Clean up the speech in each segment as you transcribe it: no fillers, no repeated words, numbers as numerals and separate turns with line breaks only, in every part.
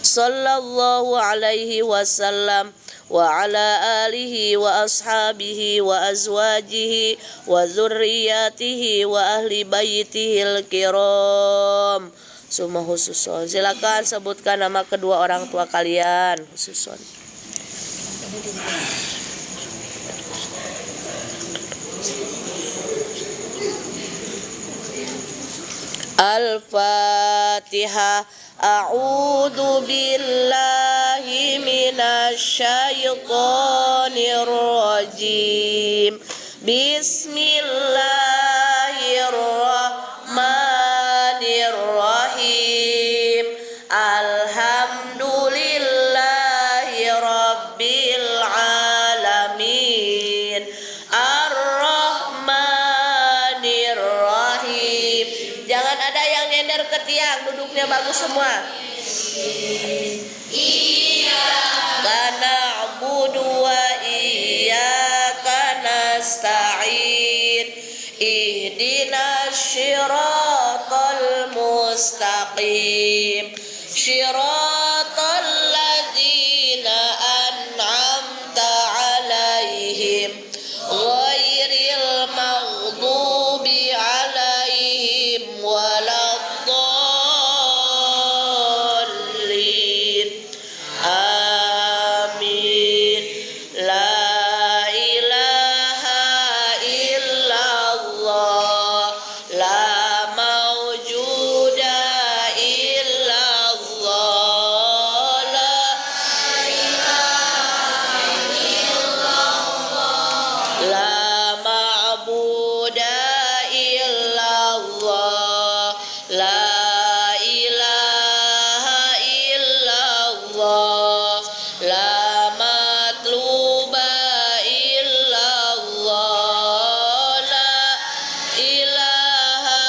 sallallahu alaihi wasallam wa ala alihi wa ashabihi wa azwajihi wa dzurriyyatihi wa ahli baitihil kiram. Summa khususon. Silakan sebutkan nama kedua orang tua kalian. Khususon. Al-Fatihah. A'udzu billahi minasy syaithanir rajim. Bismillahirrahmanirrahim. Alhamdulillahi rabbil alamin. Ar-Rahmanir Rahim. Jangan ada yang nyender ke tiang, duduknya bagus semua. Iyyaka na'budu wa iyyaka nasta'in. Ihdinas syiratal mustaqim. Syiratal ladzina an'amta 'alaihim ghairil maghdubi 'alaihim waladdallin. Amin. La ilaha illallah, la mawjuda illallah, la la ma'buda illallah, la ilaha illallah, la matluba illallah, la ilaha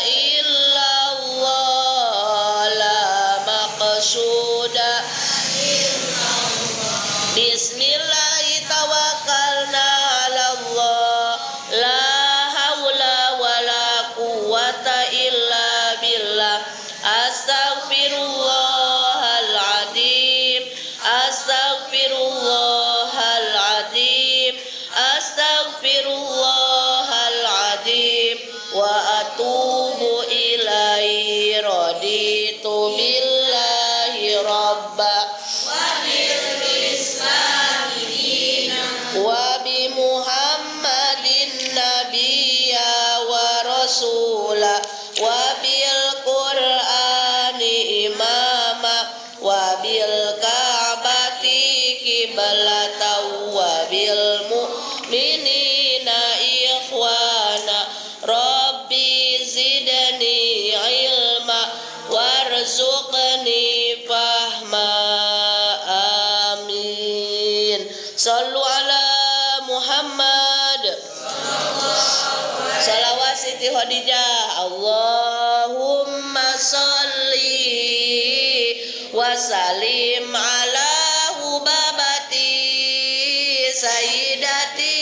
illallah, la maqsuda. Bismillahi tawakkalna 'alallah, la haula wala quwwata illa billah. Astaghfirullahaladzim, astaghfirullahaladzim, astaghfirullahaladzim wa atubu ilaihi. Raditu billahi rabba wa bi Muhammadin nabiyya wa rasula wa bil Qur'ani imama wa bil Ka'bati qiblatan wa bil mu'minina ikhwana. Rabbi zidni ilma warzuqni fahma. Amin. Sallu ala Muhammad. Salawat Siti Khadijah. Allahumma salli wa salim ala hubabati sayyidati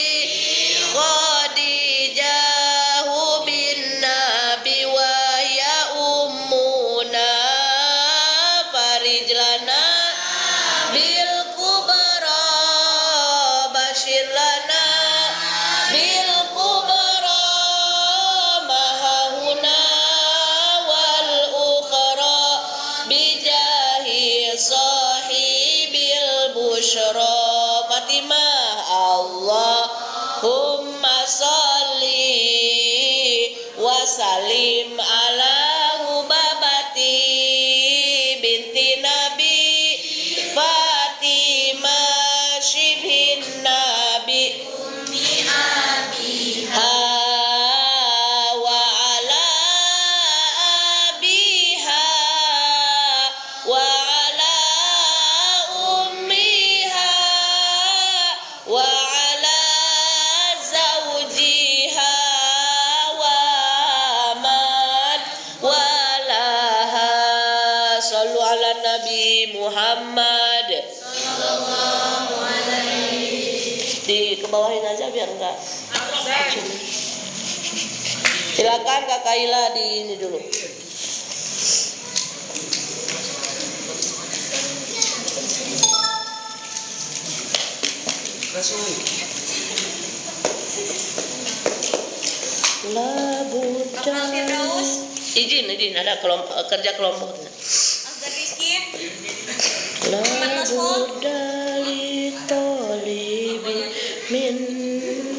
Khadijah bin Nabi wa ya ummuna farijlana bil kubra bashir lana bil kubra mahahuna wal ukhra bijahi sahibil bushra Fatimah. Allahumma salli wa salim ala hubabati binti Nabi Fatimah shibhin Nabi ummi abiha wa ala abiha wa ala ummiha wa ala zawjiha wa man walaha. Sallu ala Nabi Muhammad. Di kebawahin aja biar enggak. Silakan Kak Kaila di ini dulu. La Buddha. Izin ada kerja kelompok. La Buddha li tolibi min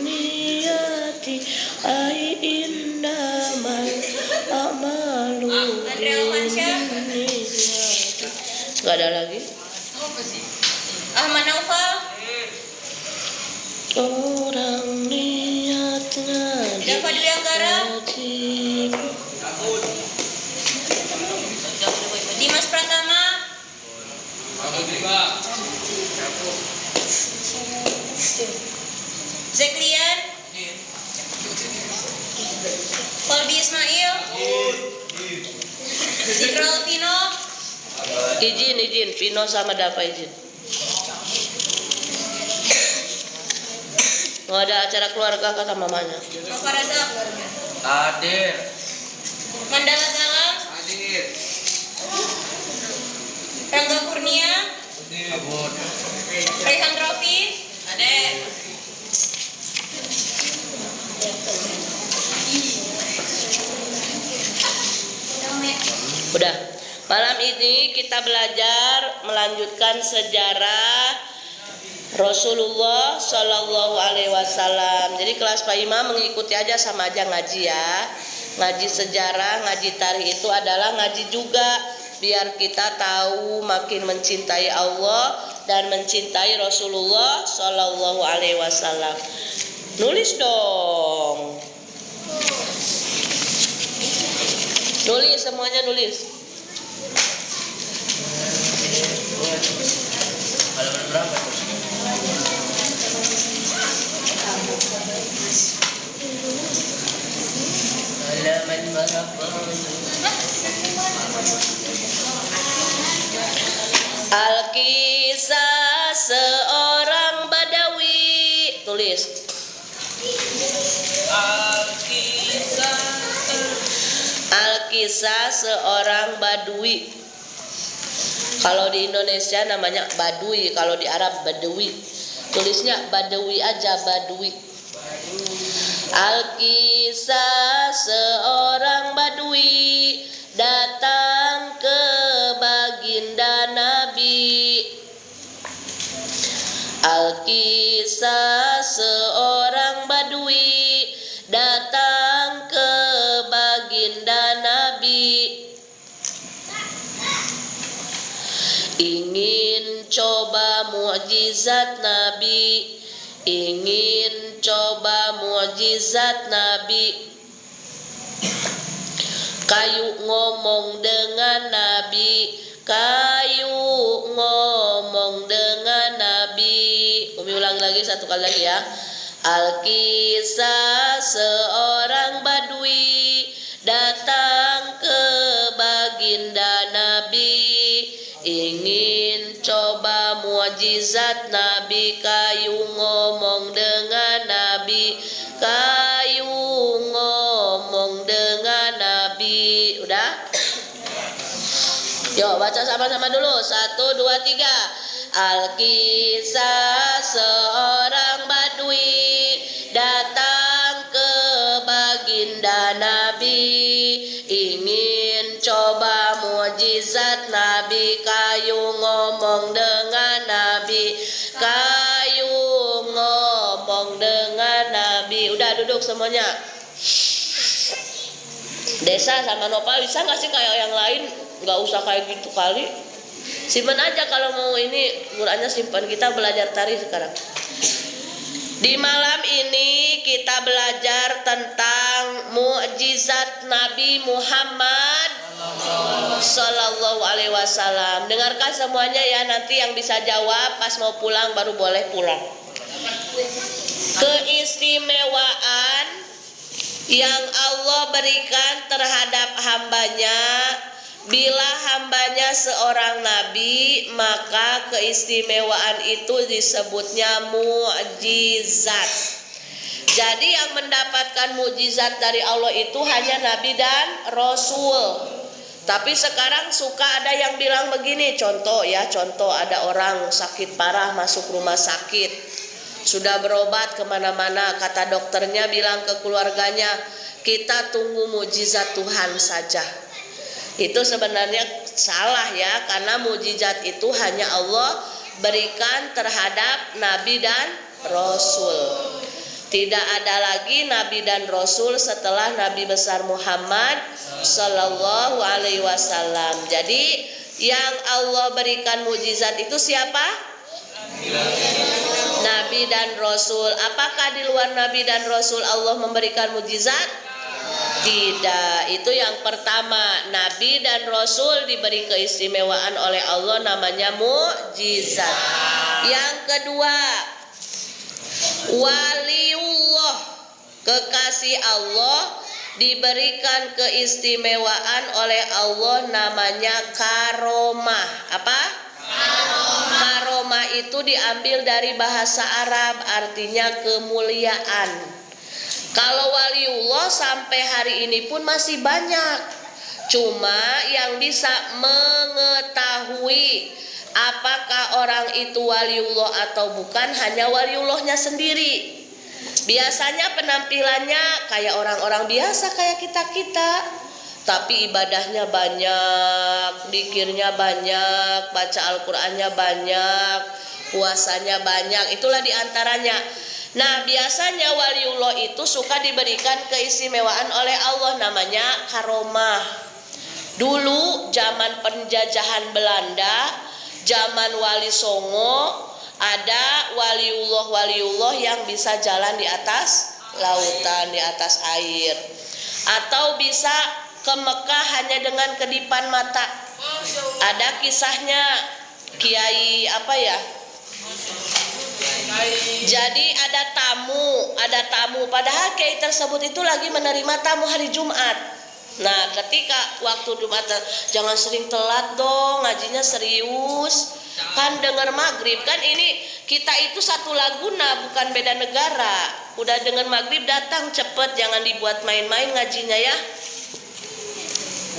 niyati ai innamal amalu binniyati. Gak ada lagi.
Ahmad Naufal.
Orang niatnya
Dafa Dwi Anggara. Dimas Pratama. Zeklian. Kolbi Ismail. Zikral Pino.
Izin Pino sama Dafa izin. Mau ada acara keluarga kata mamanya.
Nova Razak.
Hadir.
Mandala Galang.
Hadir.
Rangga Kurnia.
Kabut.
Rehan Rofi. Hadir.
Udah. Malam ini kita belajar melanjutkan sejarah Rasulullah Shallallahu Alaihi Wasallam. Jadi kelas Pak Imam mengikuti aja, sama aja ngaji ya. Ngaji sejarah, ngaji tarikh itu adalah ngaji juga, biar kita tahu makin mencintai Allah dan mencintai Rasulullah Shallallahu Alaihi Wasallam. Nulis dong. Nulis, semuanya nulis.
Halaman berapa? Halaman berapa?
Al-Kisah seorang Badawi. Tulis. Al-Kisah seorang Badui. Kalau di Indonesia namanya Badui, kalau di Arab Badawi. Tulisnya Badawi aja, Badui. Al-Kisah seorang Badui datang ke baginda Nabi. Al-Kisah seorang Badui datang ke baginda Nabi. Ingin coba mukjizat Nabi, ingin coba mukjizat Nabi. Kayu ngomong dengan Nabi, kayu ngomong dengan Nabi. Umi ulang lagi satu kali lagi ya. Al-Kisah seorang Badui datang ke baginda Nabi. Ingin coba mukjizat Nabi, kayu ngomong dengan Nabi, kayu ngomong dengan Nabi. Udah? Yuk baca sama-sama dulu. 1, 2, 3. Al-Kisah seorang Badui datang ke baginda Nabi. Ingin coba mukjizat Nabi, kayu ngomong dengan Nabi, kayu ngomong dengan Nabi. Udah duduk semuanya. Desa sama Nopal bisa nggak sih kayak yang lain? Nggak usah kayak gitu kali. Simpan aja kalau mau ini Qurannya simpan. Kita belajar tarikh sekarang. Di malam ini kita belajar tentang mukjizat Nabi Muhammad Sallallahu Alaihi Wasallam. Dengarkan semuanya ya, nanti yang bisa jawab pas mau pulang baru boleh pulang. Keistimewaan yang Allah berikan terhadap hambanya, bila hambanya seorang nabi, maka keistimewaan itu disebutnya mukjizat. Jadi yang mendapatkan mukjizat dari Allah itu hanya nabi dan rasul. Tapi sekarang suka ada yang bilang begini, contoh ada orang sakit parah masuk rumah sakit. sudah berobat kemana-mana, kata dokternya bilang ke keluarganya, kita tunggu mukjizat Tuhan saja. Itu sebenarnya salah ya, karena mukjizat itu hanya Allah berikan terhadap nabi dan rasul. Tidak ada lagi nabi dan rasul setelah Nabi besar Muhammad sallallahu alaihi wasallam. Jadi yang Allah berikan mukjizat itu siapa? Nabi dan rasul. Apakah di luar nabi dan rasul Allah memberikan mukjizat? Tidak. Itu yang pertama, nabi dan rasul diberi keistimewaan oleh Allah, namanya mukjizat. Yang kedua, waliullah, kekasih Allah, diberikan keistimewaan oleh Allah, namanya karomah. Apa? Karomah itu diambil dari bahasa Arab, artinya kemuliaan. Kalau waliullah sampai hari ini pun masih banyak. Cuma yang bisa mengetahui apakah orang itu waliullah atau bukan hanya waliullahnya sendiri. Biasanya penampilannya kayak orang-orang biasa, kayak kita-kita, tapi ibadahnya banyak, zikirnya banyak, baca Al-Qur'annya banyak, puasanya banyak. Itulah diantaranya. Nah, biasanya waliullah itu suka diberikan keistimewaan oleh Allah, namanya karomah. Dulu zaman penjajahan Belanda, zaman Wali Songo, ada waliullah yang bisa jalan di atas lautan, di atas air, atau bisa ke Mekah hanya dengan kedipan mata. Ada kisahnya Kiai apa ya? Jadi ada tamu, padahal kiai tersebut itu lagi menerima tamu hari Jumat. Nah, ketika waktu Jumat, jangan sering telat dong, ngajinya serius. Kan dengar maghrib, kan ini kita itu satu laguna, bukan beda negara. Udah dengar maghrib datang cepet, jangan dibuat main-main ngajinya ya.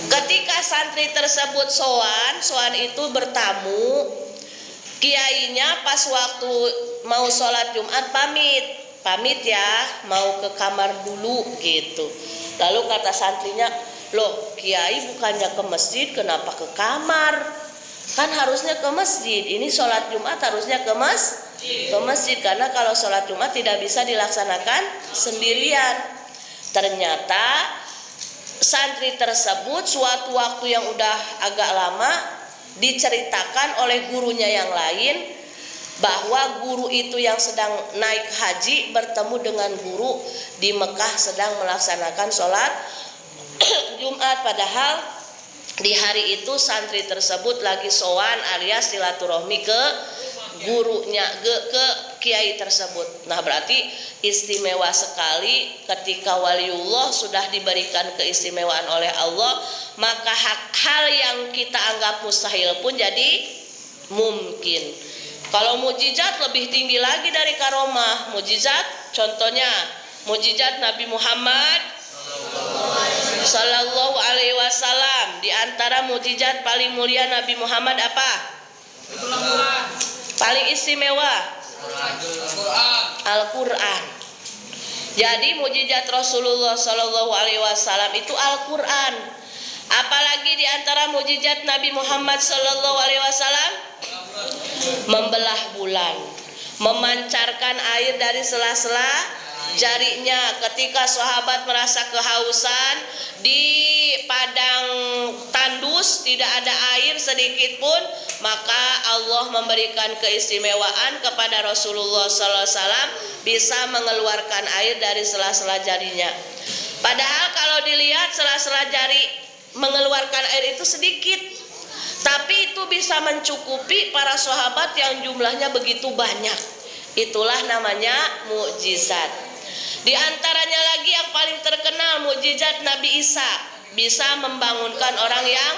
Ketika santri tersebut soan itu bertamu, kiainya pas waktu mau sholat Jumat pamit ya, mau ke kamar dulu gitu. Lalu kata santrinya, loh kiai bukannya ke masjid, kenapa ke kamar? Kan harusnya ke masjid, ini sholat Jumat harusnya ke masjid, karena kalau sholat Jumat tidak bisa dilaksanakan sendirian. Ternyata santri tersebut suatu waktu yang udah agak lama diceritakan oleh gurunya yang lain, bahwa guru itu yang sedang naik haji bertemu dengan guru di Mekah sedang melaksanakan sholat Jumat. Padahal di hari itu santri tersebut lagi sowan alias silaturahmi ke gurunya, ke kiai tersebut. Nah, berarti istimewa sekali ketika waliullah sudah diberikan keistimewaan oleh Allah, maka hal yang kita anggap mustahil pun jadi mungkin. Kalau mukjizat lebih tinggi lagi dari karomah. Mukjizat contohnya mukjizat Nabi Muhammad sallallahu alaihi wasallam. Di antara mukjizat paling mulia Nabi Muhammad apa? Paling istimewa Al-Qur'an. Jadi mukjizat Rasulullah sallallahu alaihi wasallam itu Al-Qur'an. Apalagi di antara mukjizat Nabi Muhammad sallallahu alaihi wasallam, membelah bulan, memancarkan air dari sela-sela jarinya. Ketika sahabat merasa kehausan di padang tandus, tidak ada air sedikit pun, maka Allah memberikan keistimewaan kepada Rasulullah SAW bisa mengeluarkan air dari sela-sela jarinya. Padahal kalau dilihat sela-sela jari mengeluarkan air itu sedikit, tapi itu bisa mencukupi para sahabat yang jumlahnya begitu banyak. Itulah namanya mukjizat. Di antaranya lagi yang paling terkenal mukjizat Nabi Isa, bisa membangunkan orang yang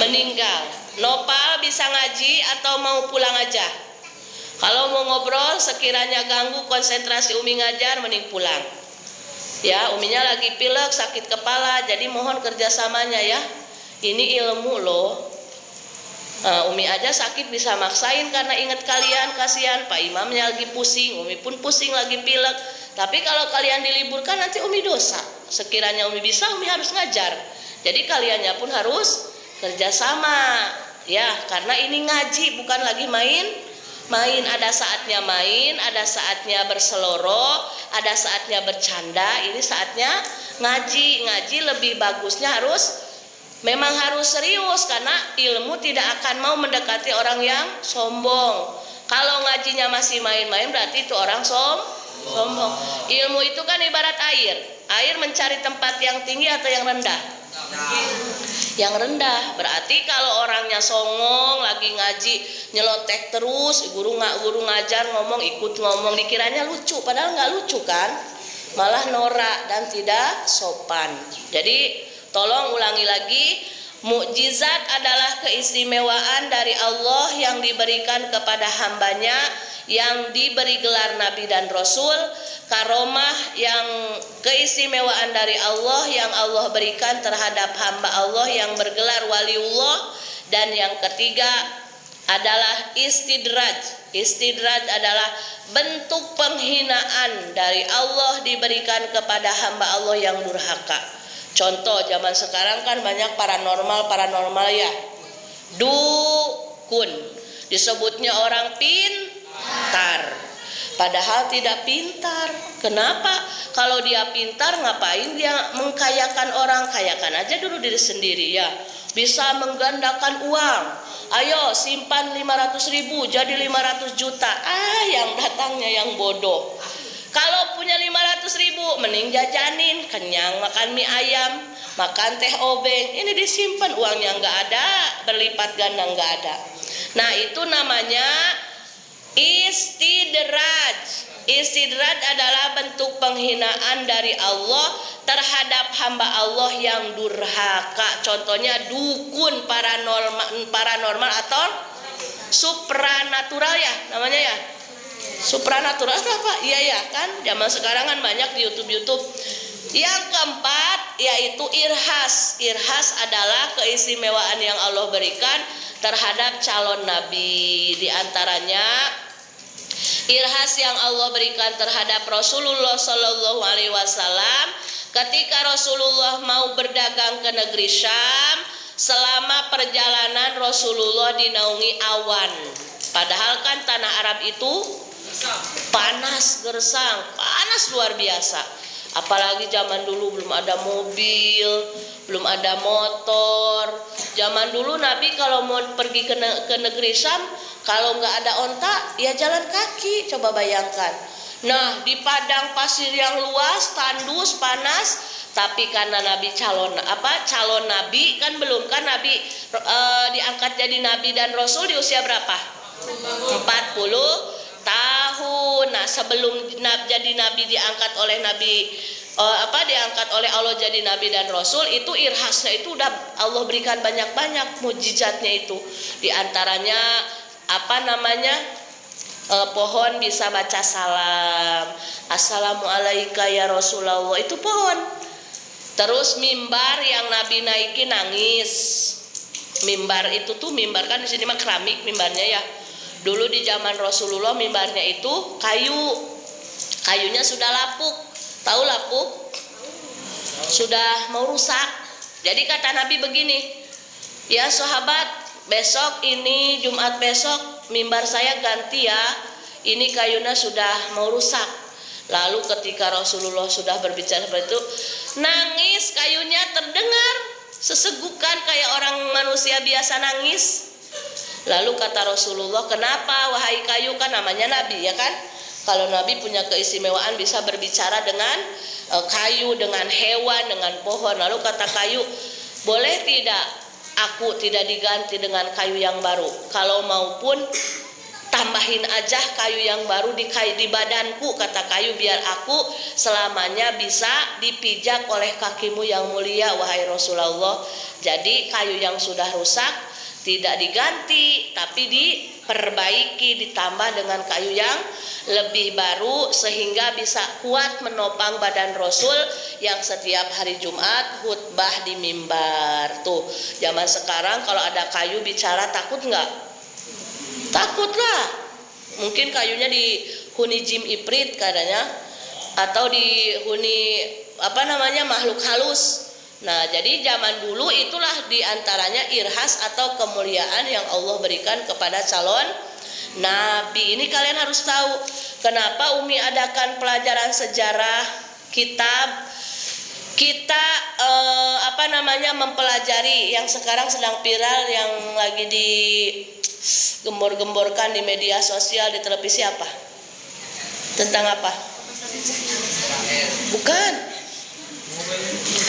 meninggal. Nopal bisa ngaji atau mau pulang aja? Kalau mau ngobrol sekiranya ganggu konsentrasi Umi ngajar, mending pulang. Ya, Uminya lagi pilek, sakit kepala, jadi mohon kerjasamanya ya. Ini ilmu loh. Umi aja sakit bisa maksain karena ingat kalian, kasihan Pak Imamnya lagi pusing, Umi pun pusing lagi pilek. Tapi kalau kalian diliburkan nanti Umi dosa. Sekiranya Umi bisa, Umi harus ngajar. Jadi kaliannya pun harus kerjasama, ya, karena ini ngaji bukan lagi main. Ada saatnya main, ada saatnya berseloroh, ada saatnya bercanda. Ini saatnya ngaji. Ngaji lebih bagusnya memang harus serius, karena ilmu tidak akan mau mendekati orang yang sombong. Kalau ngajinya masih main-main berarti itu orang sombong. Ilmu itu kan ibarat air. Air mencari tempat yang tinggi atau yang rendah? Yang rendah. Berarti kalau orangnya songong, lagi ngaji nyelotek terus, guru ngajar ikut ngomong, dikiranya lucu, padahal nggak lucu kan? Malah norak dan tidak sopan. Jadi tolong ulangi lagi, mukjizat adalah keistimewaan dari Allah yang diberikan kepada hambanya yang diberi gelar Nabi dan Rasul. Karomah yang keistimewaan dari Allah yang Allah berikan terhadap hamba Allah yang bergelar waliullah. Dan yang ketiga adalah istidraj. Istidraj adalah bentuk penghinaan dari Allah diberikan kepada hamba Allah yang durhaka. Contoh zaman sekarang kan banyak paranormal ya. Dukun disebutnya orang pintar, padahal tidak pintar. Kenapa? Kalau dia pintar ngapain dia mengkayakan orang? Kayakan aja dulu diri sendiri ya. Bisa menggandakan uang. Ayo simpan 500.000 jadi 500 juta. Yang datangnya yang bodoh. Kalau punya 500.000 mending jajanin, kenyang makan mie ayam, makan teh obeng. Ini disimpan, uangnya nggak ada, berlipat ganda nggak ada. Nah itu namanya istidraj. Istidraj adalah bentuk penghinaan dari Allah terhadap hamba Allah yang durhaka. Contohnya dukun, paranormal atau supranatural ya namanya ya. Supranatural itu apa? Iya ya kan, zaman sekarang kan banyak di YouTube. Yang keempat yaitu irhas. Irhas adalah keistimewaan yang Allah berikan terhadap calon nabi. Di antaranya irhas yang Allah berikan terhadap Rasulullah Shallallahu Alaihi Wasallam ketika Rasulullah mau berdagang ke negeri Syam. Selama perjalanan Rasulullah dinaungi awan. Padahal kan tanah Arab itu panas gersang, panas luar biasa. Apalagi zaman dulu belum ada mobil, belum ada motor. Zaman dulu Nabi kalau mau pergi ke negeri Syam, kalau nggak ada onta ya jalan kaki. Coba bayangkan. Nah di padang pasir yang luas, tandus, panas. Tapi karena Nabi calon Nabi kan belum kan Nabi diangkat jadi Nabi dan Rasul di usia berapa? 40 tahun. Nah sebelum jadi Nabi diangkat oleh diangkat oleh Allah jadi Nabi dan Rasul, itu irhasnya itu udah Allah berikan banyak-banyak mukjizatnya itu. Di antaranya pohon bisa baca salam, assalamualaikum ya Rasulullah, itu pohon. Terus mimbar yang Nabi naikin nangis. Mimbar itu tuh mimbar kan di sini mah keramik mimbarnya ya. Dulu di zaman Rasulullah mimbarnya itu kayunya sudah lapuk. Tahu lapuk? Sudah mau rusak. Jadi kata Nabi begini, ya sahabat, besok ini Jumat besok mimbar saya ganti ya. Ini kayunya sudah mau rusak. Lalu ketika Rasulullah sudah berbicara seperti itu, nangis kayunya terdengar sesegukan kayak orang manusia biasa nangis. Lalu kata Rasulullah, kenapa wahai kayu? Kan namanya Nabi ya kan. Kalau Nabi punya keistimewaan bisa berbicara dengan kayu, dengan hewan, dengan pohon. Lalu kata kayu, boleh tidak aku tidak diganti dengan kayu yang baru? Kalau maupun tambahin aja kayu yang baru di badanku, kata kayu, biar aku selamanya bisa dipijak oleh kakimu yang mulia wahai Rasulullah. Jadi kayu yang sudah rusak tidak diganti tapi perbaiki, ditambah dengan kayu yang lebih baru sehingga bisa kuat menopang badan Rasul yang setiap hari Jumat khutbah di mimbar. Tuh, zaman sekarang kalau ada kayu bicara takut nggak? Takut lah. Mungkin kayunya dihuni jin ifrit katanya, atau dihuni makhluk halus. Nah, jadi zaman dulu itulah diantaranya irhas atau kemuliaan yang Allah berikan kepada calon Nabi. Ini kalian harus tahu kenapa Umi adakan pelajaran sejarah kitab. Kita mempelajari yang sekarang sedang viral, yang lagi digembor-gemborkan di media sosial, di televisi apa? Tentang apa? Bukan.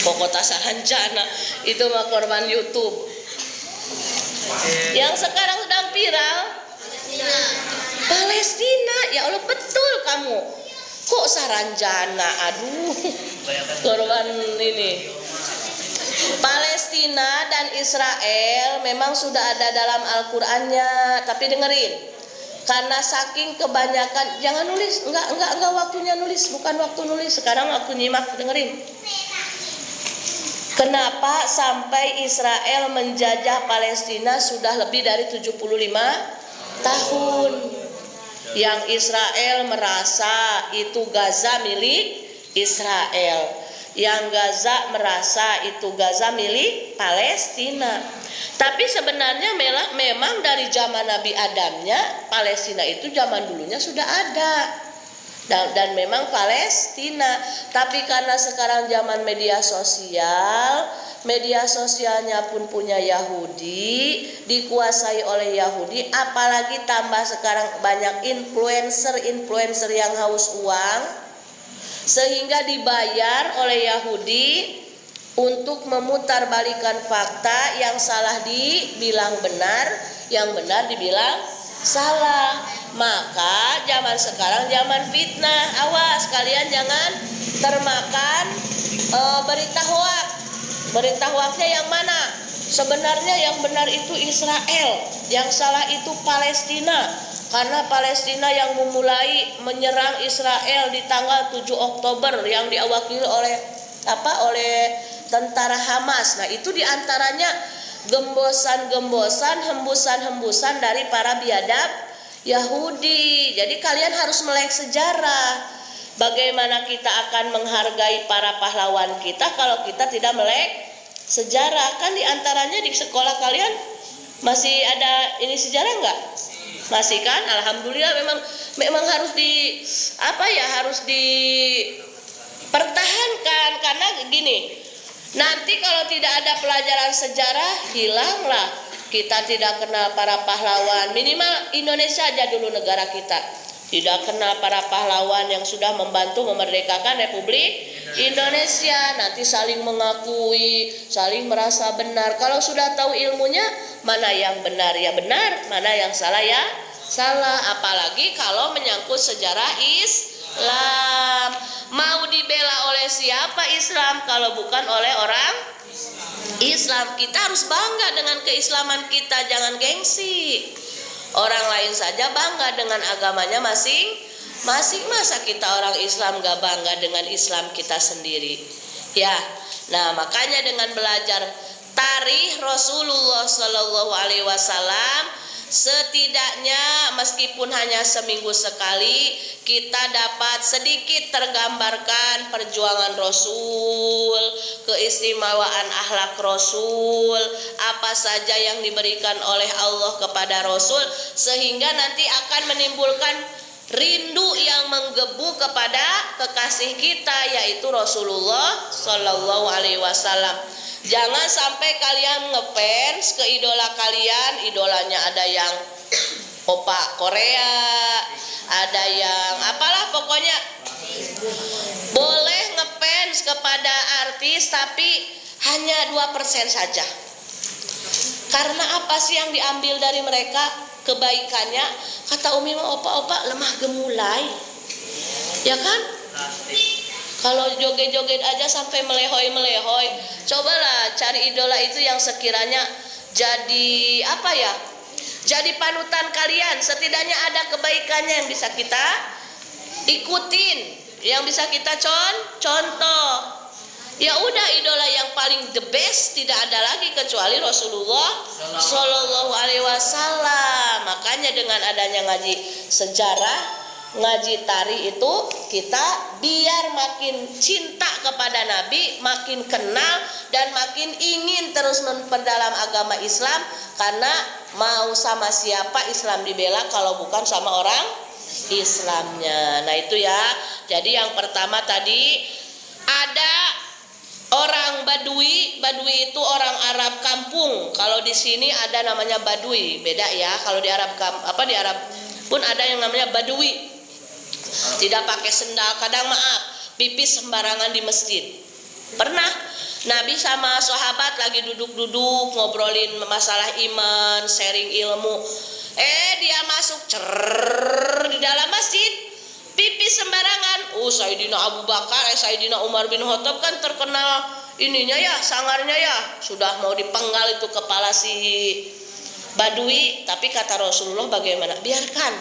Pokoknya Saranjana itu mah korban YouTube. Yang sekarang sedang viral Palestina. Ya Allah, betul kamu. Kok Saranjana? Aduh, korban ini. Palestina dan Israel memang sudah ada dalam Al-Qur'annya, tapi dengerin. Karena saking kebanyakan, jangan nulis, enggak waktunya nulis, bukan waktu nulis, sekarang waktu nyimak, dengerin. Kenapa sampai Israel menjajah Palestina sudah lebih dari 75 tahun? Yang Israel merasa itu Gaza milik Israel, yang Gaza merasa itu Gaza milik Palestina. Tapi sebenarnya memang dari zaman Nabi Adamnya Palestina itu zaman dulunya sudah ada. Dan memang Palestina. Tapi karena sekarang zaman media sosialnya pun punya Yahudi, dikuasai oleh Yahudi, apalagi tambah sekarang banyak influencer yang haus uang, sehingga dibayar oleh Yahudi untuk memutarbalikan fakta, yang salah dibilang benar, yang benar dibilang salah. Maka zaman sekarang zaman fitnah. Awas kalian jangan termakan berita hoak. Berita hoaknya yang mana? Sebenarnya yang benar itu Israel, yang salah itu Palestina. Karena Palestina yang memulai menyerang Israel di tanggal 7 Oktober yang diwakili oleh tentara Hamas. Nah, itu diantaranya hembusan dari para biadab Yahudi. Jadi kalian harus melek sejarah. Bagaimana kita akan menghargai para pahlawan kita kalau kita tidak melek sejarah? Kan diantaranya di sekolah kalian masih ada ini sejarah enggak? Masih kan? Alhamdulillah, memang harus harus dipertahankan. Karena gini, nanti kalau tidak ada pelajaran sejarah, hilanglah. Kita tidak kenal para pahlawan. Minimal Indonesia aja dulu negara kita tidak kenal para pahlawan yang sudah membantu memerdekakan Republik Indonesia. Nanti saling mengakui, saling merasa benar. Kalau sudah tahu ilmunya, mana yang benar ya benar, mana yang salah ya salah. Apalagi kalau menyangkut sejarah Islam. Mau dibela oleh siapa Islam kalau bukan oleh orang Islam? Kita harus bangga dengan keislaman kita, jangan gengsi. Orang lain saja bangga dengan agamanya masing-masing. Masa kita orang Islam gak bangga dengan Islam kita sendiri? Ya, nah makanya dengan belajar tarikh Rasulullah Shallallahu Alaihi Wasallam, setidaknya meskipun hanya seminggu sekali, kita dapat sedikit tergambarkan perjuangan Rasul, keistimewaan akhlak Rasul, apa saja yang diberikan oleh Allah kepada Rasul, sehingga nanti akan menimbulkan rindu yang menggebu kepada kekasih kita, yaitu Rasulullah Shallallahu Alaihi Wasallam. Jangan sampai kalian ngefans ke idola kalian. Idolanya ada yang opa Korea, ada yang apalah pokoknya. Boleh ngefans kepada artis, tapi hanya 2% saja. Karena apa sih yang diambil dari mereka? Kebaikannya. Kata Umi mah opa-opa lemah gemulai, ya kan? Kalau joget-joget aja sampai melehoi-melehoi. Cobalah cari idola itu yang sekiranya jadi jadi panutan kalian. Setidaknya ada kebaikannya yang bisa kita ikutin, yang bisa kita contoh. Ya udah, idola yang paling the best tidak ada lagi kecuali Rasulullah Shallallahu Alaihi Wasallam. Makanya dengan adanya ngaji sejarah, ngaji tari itu, kita biar makin cinta kepada Nabi, makin kenal dan makin ingin terus memperdalam agama Islam. Karena mau sama siapa Islam dibela kalau bukan sama orang Islamnya. Nah itu ya. Jadi yang pertama tadi ada orang Badui. Badui itu orang Arab kampung. Kalau di sini ada namanya Badui, beda ya. Kalau di Arab di Arab pun ada yang namanya Badui. Tidak pakai sendal, kadang pipis sembarangan di masjid. Pernah Nabi sama sahabat lagi duduk-duduk ngobrolin masalah iman, sharing ilmu. Dia masuk di dalam masjid. Pipis sembarangan. Sayyidina Abu Bakar, Sayyidina Umar bin Khattab kan terkenal ininya ya, sangarnya ya. Sudah mau dipenggal itu kepala si Badui. Tapi kata Rasulullah bagaimana? Biarkan,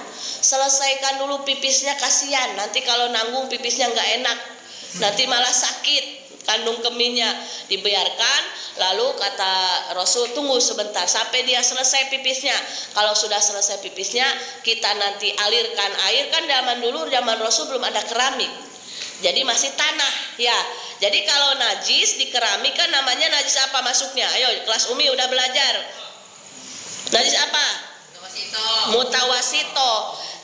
selesaikan dulu pipisnya, kasihan. Nanti kalau nanggung pipisnya nggak enak, nanti malah sakit kandung kemihnya. Dibiarkan. Lalu kata Rasul, tunggu sebentar sampai dia selesai pipisnya. Kalau sudah selesai pipisnya, kita nanti alirkan air. Kan zaman Rasul belum ada keramik, jadi masih tanah ya. Jadi kalau najis di keramik kan namanya najis apa masuknya? Ayo kelas Umi udah belajar. Najis apa? Mutawasito.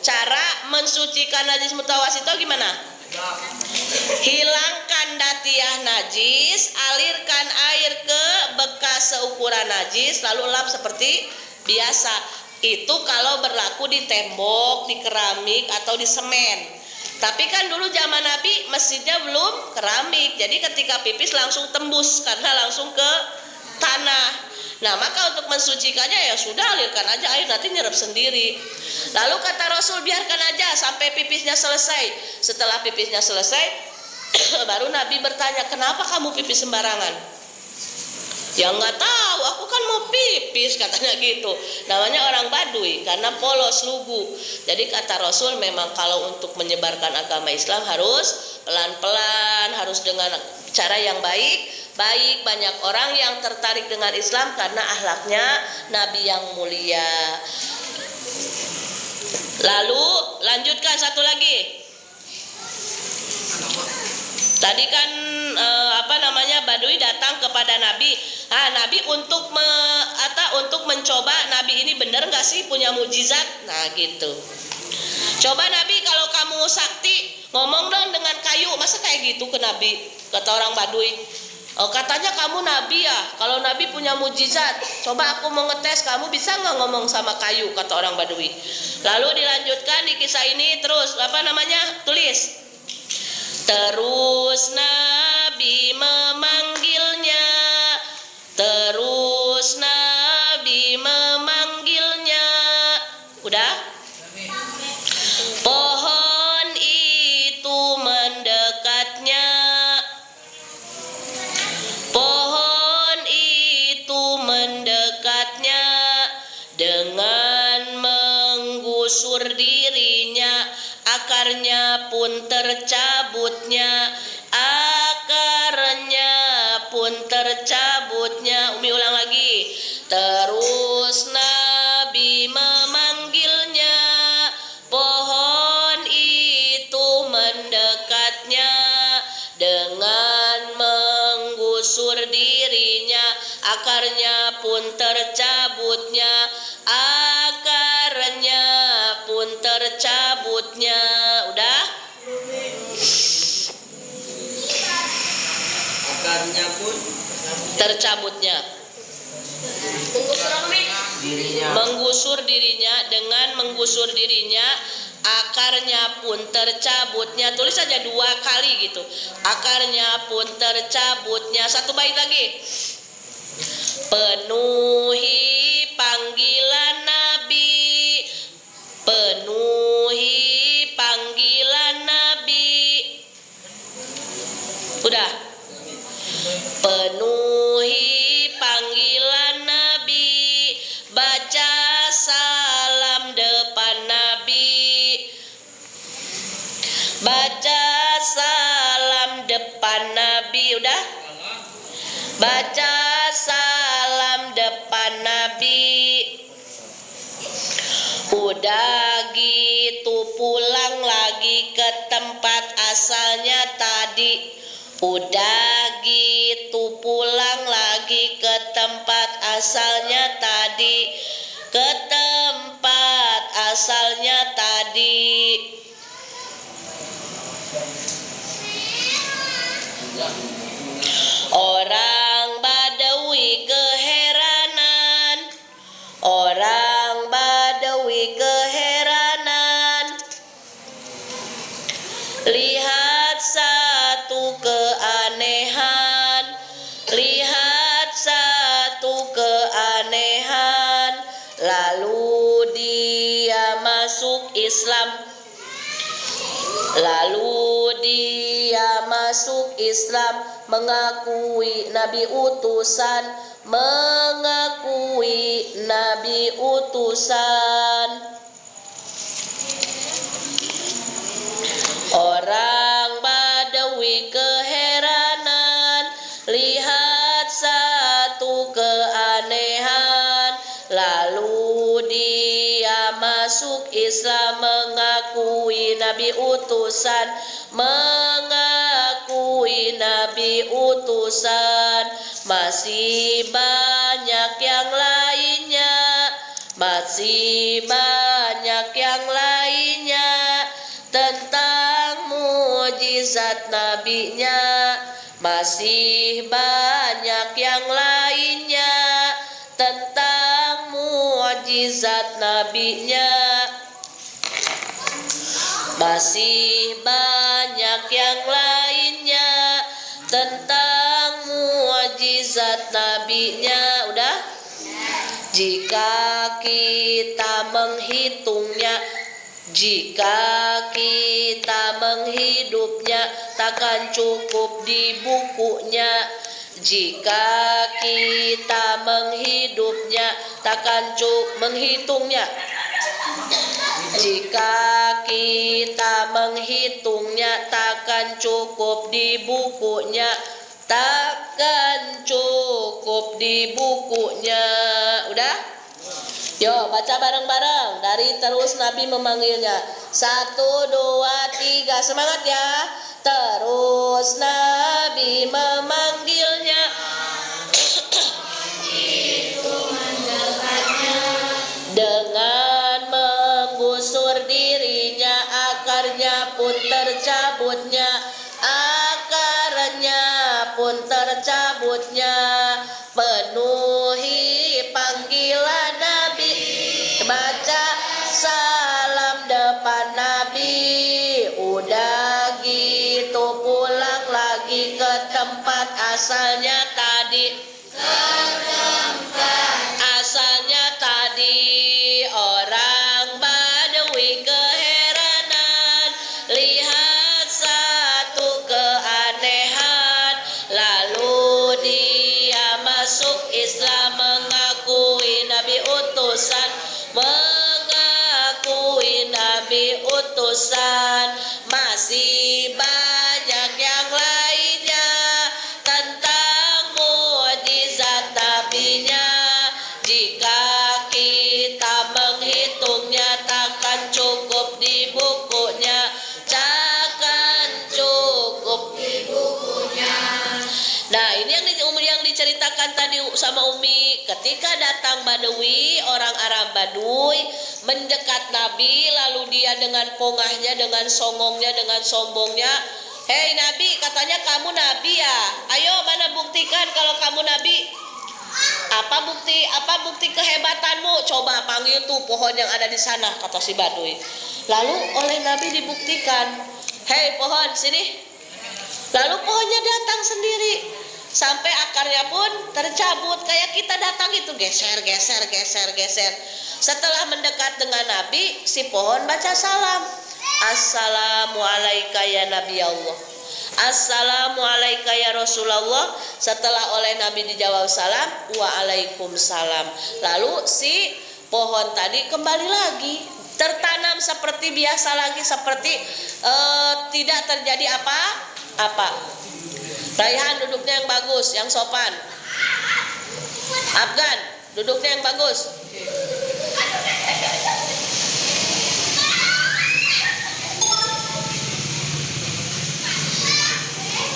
Cara mensucikan najis mutawasito gimana? Hilangkan datiah najis, alirkan air ke bekas seukuran najis, lalu lap seperti biasa. Itu kalau berlaku di tembok, di keramik atau di semen. Tapi kan dulu zaman Nabi masjidnya belum keramik, jadi ketika pipis langsung tembus karena langsung ke tanah. Nah maka untuk mensucikannya ya sudah, alirkan aja air, nanti nyerap sendiri. Lalu kata Rasul, biarkan aja sampai pipisnya selesai. Setelah pipisnya selesai baru Nabi bertanya, kenapa kamu pipis sembarangan? Ya nggak tahu, aku kan mau pipis, katanya gitu. Namanya orang Badui karena polos, lugu. Jadi kata Rasul, memang kalau untuk menyebarkan agama Islam harus pelan-pelan, harus dengan cara yang baik. Banyak orang yang tertarik dengan Islam karena akhlaknya Nabi yang mulia. Lalu lanjutkan satu lagi. Tadi kan Badui datang kepada Nabi. Nabi untuk mencoba Nabi ini benar nggak sih punya mujizat. Nah gitu. Coba Nabi, kalau kamu sakti ngomong dong dengan kayu. Masa kayak gitu ke Nabi? Kata orang Badui. Katanya kamu Nabi ya. Kalau Nabi punya mujizat, coba aku mau ngetes, kamu bisa nggak ngomong sama kayu? Kata orang Badui. Lalu dilanjutkan di kisah ini terus tulis. Terus Nabi memanggilnya. Terus Nabi memanggilnya. Udah? Pohon itu mendekatnya. Pohon itu mendekatnya dengan menggusur dirinya, akarnya pun tercabutnya, akarnya pun tercabutnya. Umi ulang lagi. Terus Nabi memanggilnya, pohon itu mendekatnya dengan menggusur dirinya, akarnya pun tercabutnya, akarnya pun tercabutnya. Udah?
Akarnya pun
Tercabutnya. Menggusur dirinya, dengan menggusur dirinya, akarnya pun tercabutnya. Tulis saja 2 kali gitu. Akarnya pun tercabutnya. Satu bait lagi. Penuhi panggilan Nabi, penuhi panggilan Nabi. Udah. Penuhi panggilan Nabi, baca Baca salam depan Nabi. Udah? Baca salam depan Nabi. Udah gitu pulang lagi ke tempat asalnya tadi. Udah gitu pulang lagi ke tempat asalnya tadi. Ke tempat asalnya tadi. Orang Badawi keheranan. Orang Badawi keheranan. Lihat satu keanehan. Lihat satu keanehan. Lalu dia masuk Islam. Lalu dia masuk Islam, mengakui Nabi utusan, mengakui Nabi utusan. Orang Badawi keheranan, lihat satu keanehan. Lalu dia masuk Islam, mengakui Nabi utusan, mengakui Nabi utusan. Masih banyak yang lainnya, masih banyak yang lainnya tentang mujizat nabinya. Masih banyak yang lainnya tentang mujizat nabinya. Masih banyak yang lainnya tentang mujizat nabinya. Udah? Jika kita menghitungnya, jika kita menghidupnya, takkan cukup di bukunya. Jika kita menghidupnya, takkan cukup menghitungnya. Jika kita menghitungnya, takkan cukup di bukunya. Takkan cukup di bukunya. Udah? Yo, baca bareng-bareng. Dari terus Nabi memanggilnya. 1, 2, 3. Semangat ya. Terus Nabi memanggilnya. Dengan menggusur dirinya, akarnya pun tercabutnya. Akarnya pun tercabutnya. Penuhi panggilan Nabi. Baca salam depan Nabi. Udah gitu pulang lagi ke tempat asalnya tadi. Asalnya tadi. Orang Badawi keheranan, lihat satu keanehan. Lalu dia masuk Islam, mengakui Nabi utusan, mengakui Nabi utusan. Masih banyak yang lainnya tentang mujizat nabinya. Jika kita menghitungnya, takkan cukup di bukunya. Takkan cukup di bukunya. Nah, ini yang diceritakan tadi sama Umi. Ketika datang Badawi, orang Arab Baduy mendekat Nabi, lalu dia dengan pongahnya, dengan songongnya, dengan sombongnya, "Hei Nabi, katanya kamu Nabi ya? Ayo, mana buktikan kalau kamu Nabi. Apa bukti kehebatanmu? Coba panggil tuh pohon yang ada di sana," kata si Baduy. Lalu oleh Nabi dibuktikan. "Hei pohon, sini." Lalu pohonnya datang sendiri. Sampai akarnya pun tercabut. Kayak kita datang itu geser. Setelah mendekat dengan Nabi, si pohon baca salam. "Assalamualaikum ya Nabi Allah. Assalamualaikum ya Rasulullah." Setelah oleh Nabi dijawab salam, "Waalaikumsalam." Lalu si pohon tadi kembali lagi, tertanam tenang seperti biasa lagi, seperti tidak terjadi apa-apa. Raihan duduknya yang bagus, yang sopan. Afgan duduknya yang bagus.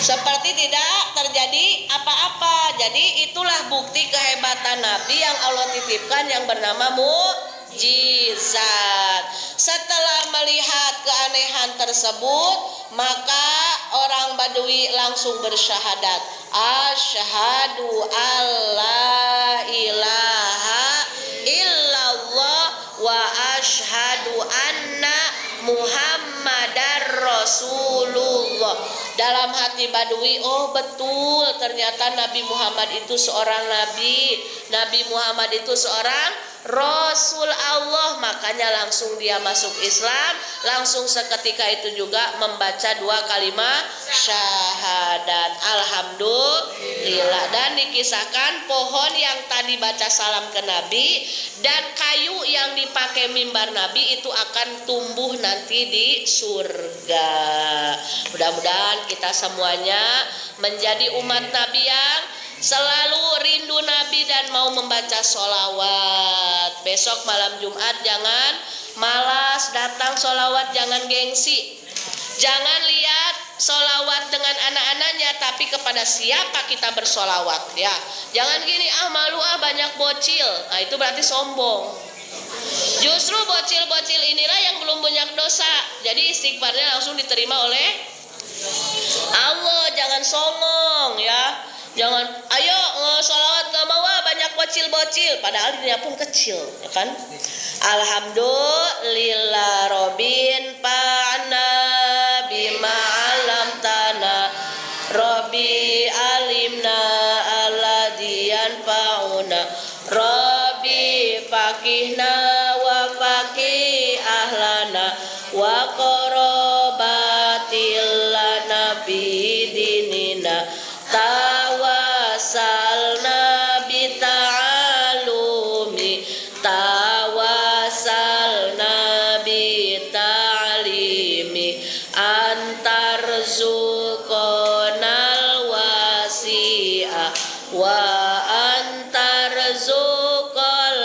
Seperti tidak terjadi apa-apa. Jadi itulah bukti kehebatan Nabi yang Allah titipkan yang bernama mukjizat. Setelah melihat keanehan tersebut, maka orang Badui langsung bersyahadat, asyhadu alla ilaha illallah wa asyhadu anna Muhammadar Rasulullah. Dalam hati Badui, oh betul, ternyata Nabi Muhammad itu seorang nabi, Nabi Muhammad itu seorang Rasul Allah. Makanya langsung dia masuk Islam, langsung seketika itu juga membaca 2 kalimat syahadat, alhamdulillah. Dan dikisahkan pohon yang tadi baca salam ke Nabi dan kayu yang dipakai mimbar Nabi itu akan tumbuh nanti di surga. Mudah-mudahan kita semuanya menjadi umat Nabi yang selalu rindu Nabi dan mau membaca sholawat. Besok malam Jumat jangan malas datang sholawat, jangan gengsi. Jangan lihat sholawat dengan anak-anaknya, tapi kepada siapa kita bersolawat ya. Jangan gini, malu banyak bocil. Nah itu berarti sombong. Justru bocil-bocil inilah yang belum banyak dosa. Jadi istighfarnya langsung diterima oleh Allah. Jangan songong ya. Jangan, ayo sholawat gak mau banyak bocil-bocil, padahal dirinya pun kecil, ya kan? Alhamdulillah Robin fa'na bima alam tanah Robbi alimna alladhiyan fa'una Robbi faqihna wa faqih ahlana wa qorobatil lana bidinina tawasalna bita'alumi tawasalna bita'alimi antarzuqonal wasi'ah wa antarzuqal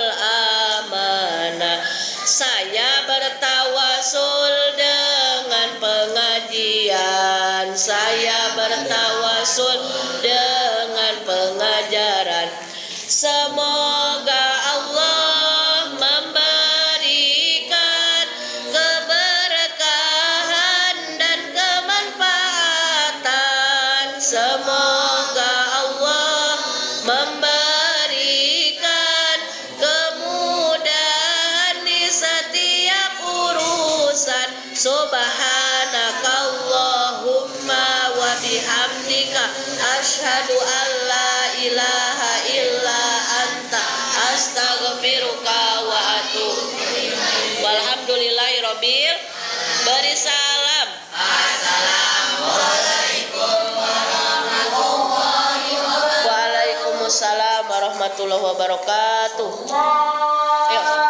amanah. Saya bertawasul dengan pengajian, saya bertawasul dengan pengajaran. Semoga Allah memberikan keberkahan dan kemanfaatan. Semoga Allah memberikan kemudahan di setiap urusan. Subhanakallahumma wa bihamdika asyhadu an la ilaha illa anta astaghfiruka wa atubu ilaik. Walhamdulillahirabbil. Beri salam. Assalamualaikum warahmatullahi wabarakatuh. Waalaikumsalam warahmatullahi wabarakatuh. Ayo.